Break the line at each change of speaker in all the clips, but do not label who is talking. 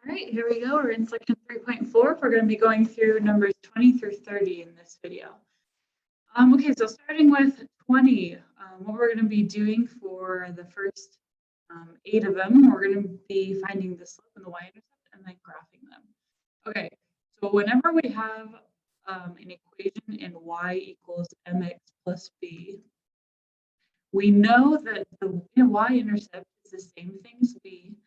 All right, here we go. We're in section 3.4. We're going to be going through numbers 20 through 30 in this video. Okay, so starting with 20, what we're going to be doing for the first 8 of them, we're going to be finding the slope and the y-intercept and then graphing them. Okay, so whenever we have an equation in y equals mx plus b, we know that the y-intercept is the same thing as b,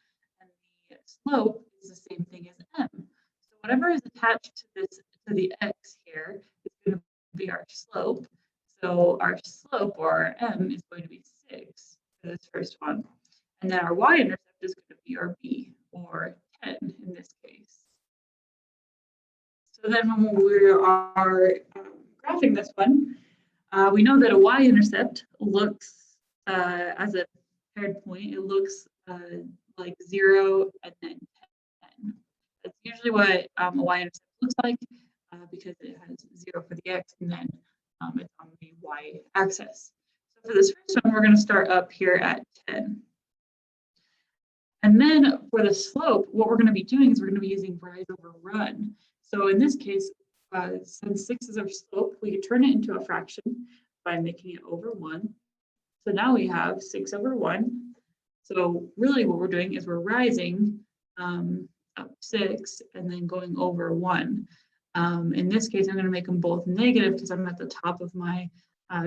and the slope is the same thing as m. So whatever is attached to the x here is going to be our slope. So our slope, or our m, is going to be 6 for this first one. And then our y-intercept is going to be our b, or 10 in this case. So then when we are graphing this one, we know that a y-intercept looks, as a paired point, it looks like 0 and then 10. That's usually what a y-intercept looks like because it has 0 for the x and then it's on the y-axis. So for this first one, we're going to start up here at 10. And then for the slope, what we're going to be doing is we're going to be using rise over run. So in this case, since 6 is our slope, we can turn it into a fraction by making it over 1. So now we have 6 over 1. So really what we're doing is we're rising up 6 and then going over 1. In this case, I'm going to make them both negative because I'm at the top of my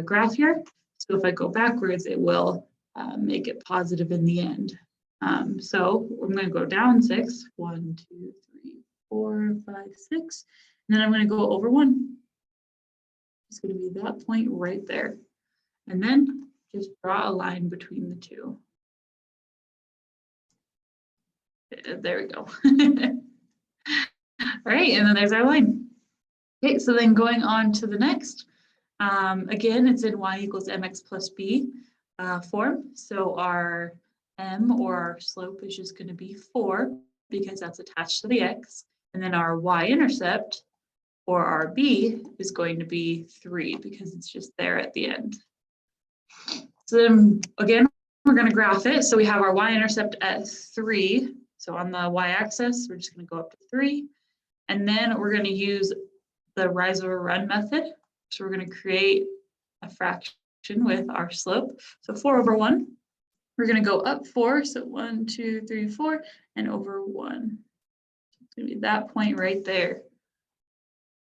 graph here. So if I go backwards, it will make it positive in the end. So I'm going to go down 6, 1, 2, 3, 4, 5, 6, and then I'm going to go over 1. It's going to be that point right there. And then just draw a line between the two. There we go. All right, and then there's our line. Okay, so then going on to the next. Again, it's in y equals mx plus b form. So our m, or our slope, is just going to be 4 because that's attached to the x. And then our y-intercept, or our b, is going to be 3 because it's just there at the end. So then again, we're going to graph it. So we have our y-intercept at 3. So on the y-axis, we're just going to go up to 3. And then we're going to use the rise over run method. So we're going to create a fraction with our slope. So 4 over 1. We're going to go up 4. So 1, 2, 3, 4, and over 1. It's going to be that point right there.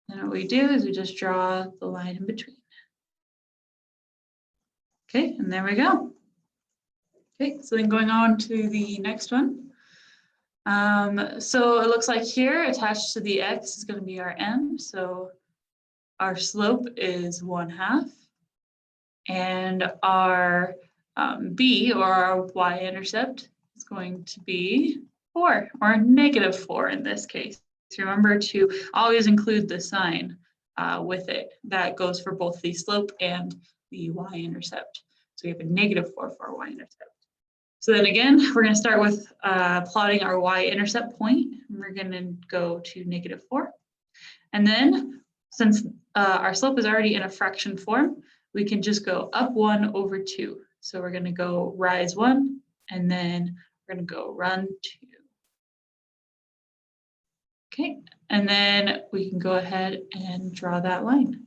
And what we do is we just draw the line in between. Okay, and there we go. Okay, so then going on to the next one. So it looks like here attached to the x is going to be our m. So our slope is 1/2. And our b, or our y-intercept, is going to be 4, or -4 in this case. So remember to always include the sign with it. That goes for both the slope and the y-intercept. So we have a -4 for our y-intercept. So then again, we're going to start with plotting our y-intercept point. We're going to go to -4. And then since our slope is already in a fraction form, we can just go up 1 over 2. So we're going to go rise 1, and then we're going to go run 2. Okay, and then we can go ahead and draw that line.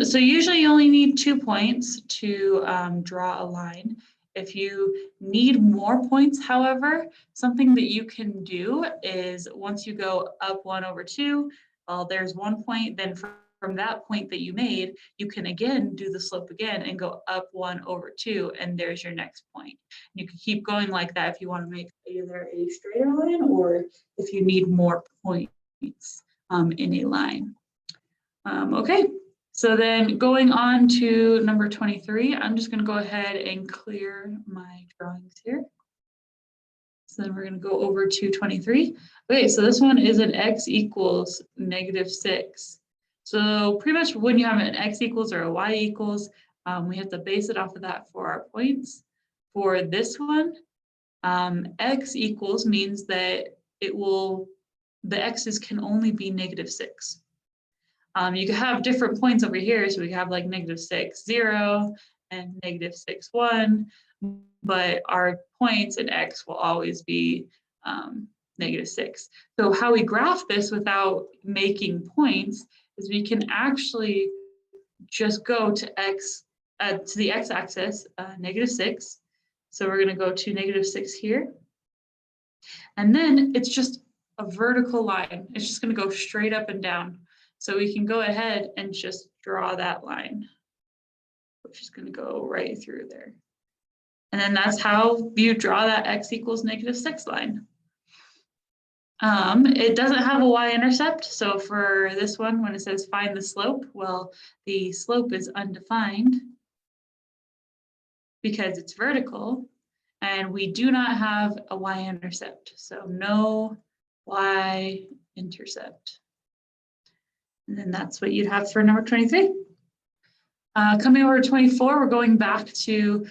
So usually you only need 2 points to draw a line. If you need more points, however, something that you can do is once you go up 1 over 2, well, there's 1 point, then from that point that you made, you can again do the slope again and go up 1 over 2, and there's your next point. You can keep going like that if you want to make either a straighter line or if you need more points in a line. Okay, so then going on to number 23, I'm just going to go ahead and clear my drawings here. So then we're going to go over to 23. Okay, so this one is an x equals -6. So pretty much when you have an x equals or a y equals, we have to base it off of that for our points. For this one, x equals means that the x's can only be -6. You can have different points over here. So we have like -6, 0 and -6, 1, but our points in x will always be -6. So how we graph this without making points is we can actually just go to the x-axis, -6. So we're going to go to -6 here. And then it's just a vertical line. It's just going to go straight up and down. So we can go ahead and just draw that line, which is going to go right through there. And then that's how you draw that x equals -6 line. It doesn't have a y-intercept. So for this one, when it says find the slope, well, the slope is undefined because it's vertical, and we do not have a y-intercept. So no y-intercept. And then that's what you'd have for number 23. Coming over to 24, we're going back to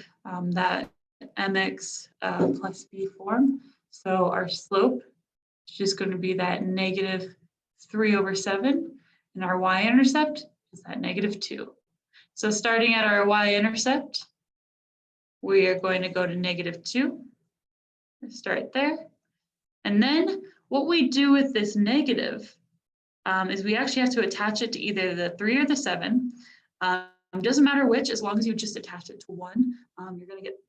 that mx plus b form. So our slope is just going to be that -3/7, and our y-intercept is that -2. So starting at our y-intercept, we are going to go to -2. Start there. And then what we do with this negative is we actually have to attach it to either the 3 or the 7. Doesn't matter which, as long as you just attach it to one, you're going to get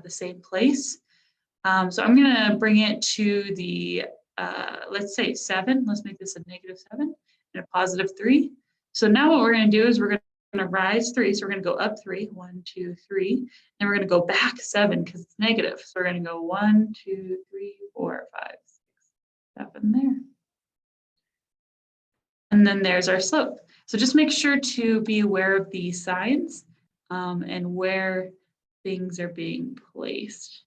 the same place. So I'm going to bring it to the, let's say 7. Let's make this a -7 and a +3. So now what we're going to do is we're going to rise 3. So we're going to go up 3, 1, 2, 3. And we're going to go back 7 because it's negative. So we're going to go 1, 2, 3, 4, 5, 6, 7 there. And then there's our slope. So just make sure to be aware of the signs and where things are being placed,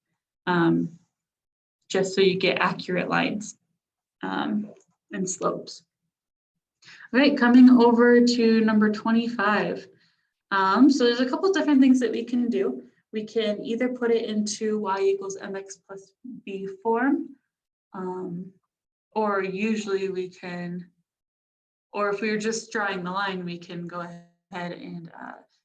just so you get accurate lines and slopes. All right, coming over to number 25. So there's a couple different things that we can do. We can either put it into y equals mx plus b form, or usually we can, or if we were just drawing the line, we can go ahead and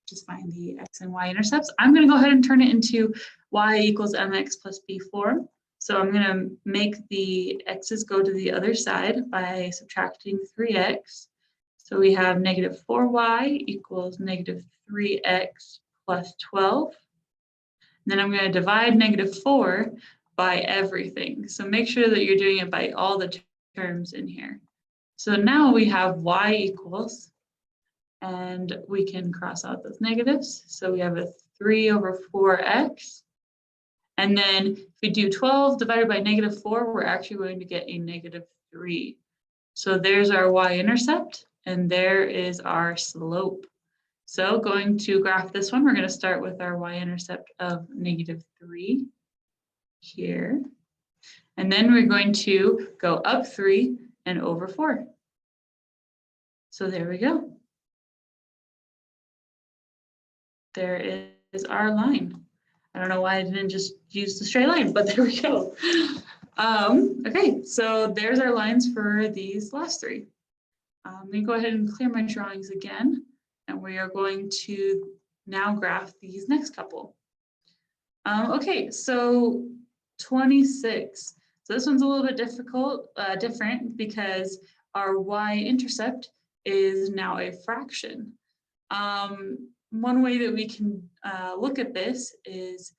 just find the x and y intercepts. I'm going to go ahead and turn it into y equals mx plus b form. So I'm going to make the x's go to the other side by subtracting 3x. So we have -4y equals -3x plus 12. And then I'm going to divide -4 by everything. So make sure that you're doing it by all the terms in here. So now we have y equals, and we can cross out those negatives. So we have a 3/4x. And then if we do 12 divided by -4, we're actually going to get a -3. So there's our y-intercept, and there is our slope. So going to graph this one, we're going to start with our y-intercept of -3 here. And then we're going to go up 3 and over 4. So there we go. There is our line. I don't know why I didn't just use the straight line, but there we go. Okay, so there's our lines for these last 3. Let me go ahead and clear my drawings again, and we are going to now graph these next couple. Okay, so 26. So this one's a little bit different because our y-intercept is now a fraction. One way that we can look at this is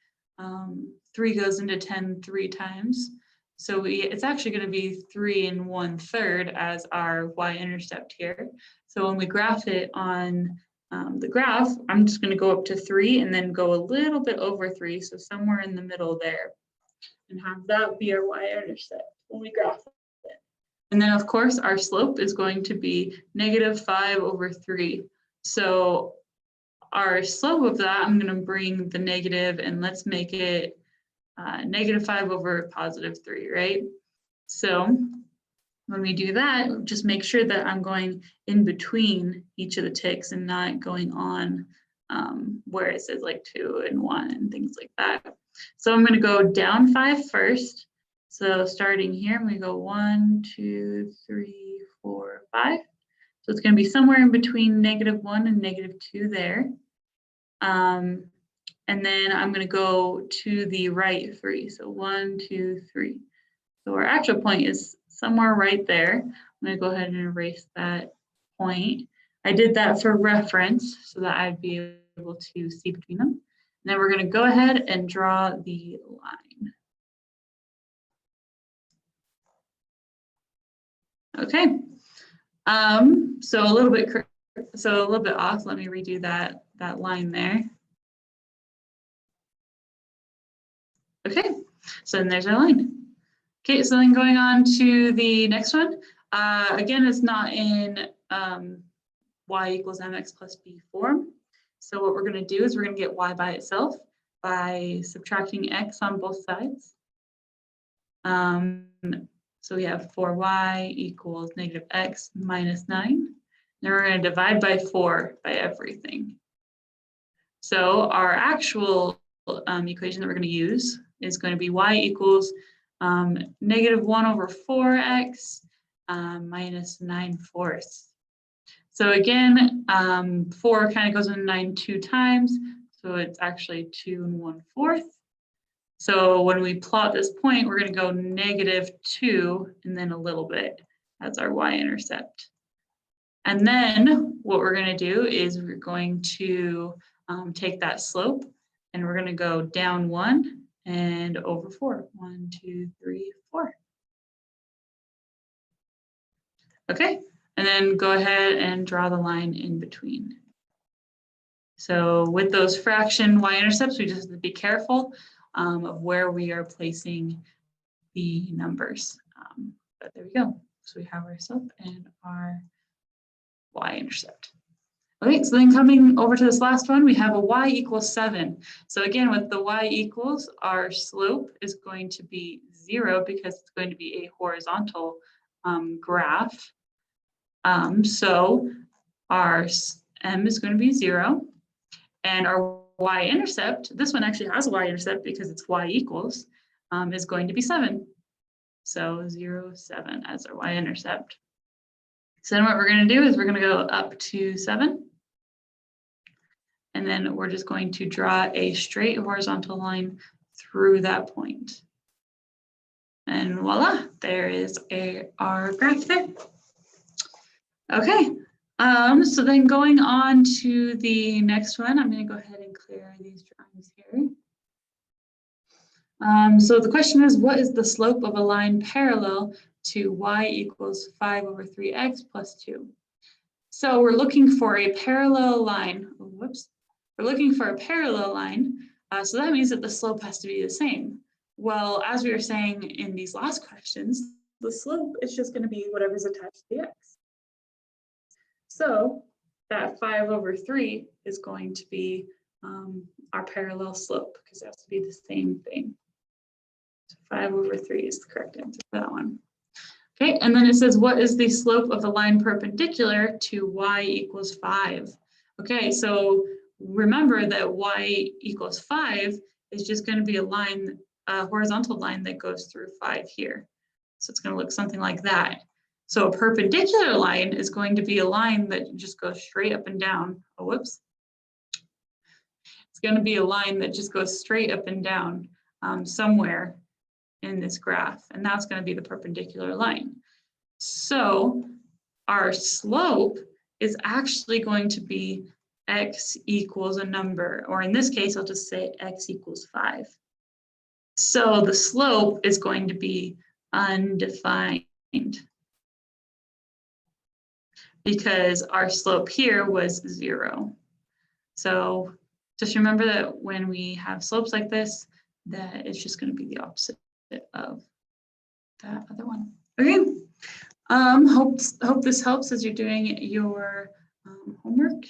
3 goes into 10 3 times. So it's actually going to be 3 1/3 as our y-intercept here. So when we graph it on the graph, I'm just going to go up to 3 and then go a little bit over 3, so somewhere in the middle there, and have that be our y-intercept when we graph it. And then of course our slope is going to be -5/3. So our slope of that, I'm going to bring the negative and let's make it -5/3, right? So when we do that, just make sure that I'm going in between each of the ticks and not going on where it says like 2 and 1 and things like that. So I'm going to go down 5 first. So starting here, we go 1, 2, 3, 4, 5. So it's going to be somewhere in between -1 and -2 there. And then I'm going to go to the right 3. So 1, 2, 3. So our actual point is somewhere right there. I'm going to go ahead and erase that point. I did that for reference so that I'd be able to see between them. And then we're going to go ahead and draw the line. Okay. So a little bit off. Let me redo that line there. Okay, so then there's our line. Okay, so then going on to the next one. Again, it's not in y equals mx plus b form. So what we're going to do is we're going to get y by itself by subtracting x on both sides. So we have 4y equals negative x minus 9. Then we're going to divide by 4 by everything. So our actual equation that we're going to use is going to be y equals negative 1 over 4x minus 9/4. So again, 4 kind of goes into 9 2 times, so it's actually 2 1/4. So when we plot this point, we're going to go -2 and then a little bit. That's our y-intercept. And then what we're going to do is we're going to take that slope and we're going to go down 1 and over 4. 1, 2, 3, 4. Okay, and then go ahead and draw the line in between. So with those fraction y-intercepts, we just have to be careful of where we are placing the numbers. But there we go. So we have our slope and our y-intercept. Okay, so then coming over to this last one, we have a y equals 7. So again, with the y equals, our slope is going to be 0 because it's going to be a horizontal graph. So our m is going to be 0. And our y-intercept, this one actually has a y-intercept because it's y equals, is going to be 7. So 0, 7 as our y-intercept. So then what we're going to do is we're going to go up to 7. And then we're just going to draw a straight horizontal line through that point. And voila, there is our graph there. Okay, so then going on to the next one, I'm going to go ahead and clear these drawings here. So the question is, what is the slope of a line parallel to y equals 5 over 3x plus 2? So we're looking for a parallel line. Oh, whoops. We're looking for a parallel line. So that means that the slope has to be the same. Well, as we were saying in these last questions, the slope is just going to be whatever's attached to the x. So that 5 over 3 is going to be our parallel slope because it has to be the same thing. So 5 over 3 is the correct answer for that one. Okay, and then it says, what is the slope of the line perpendicular to y equals 5? Okay, so remember that y equals 5 is just going to be a line, a horizontal line that goes through 5 here. So it's going to look something like that. So a perpendicular line is going to be a line that just goes straight up and down. Oh, whoops. It's going to be a line that just goes straight up and down somewhere in this graph, and that's going to be the perpendicular line. So our slope is actually going to be x equals a number, or in this case, I'll just say x equals 5. So the slope is going to be undefined because our slope here was 0. So just remember that when we have slopes like this, that it's just going to be the opposite of that other one. Okay. Hope this helps as you're doing your homework.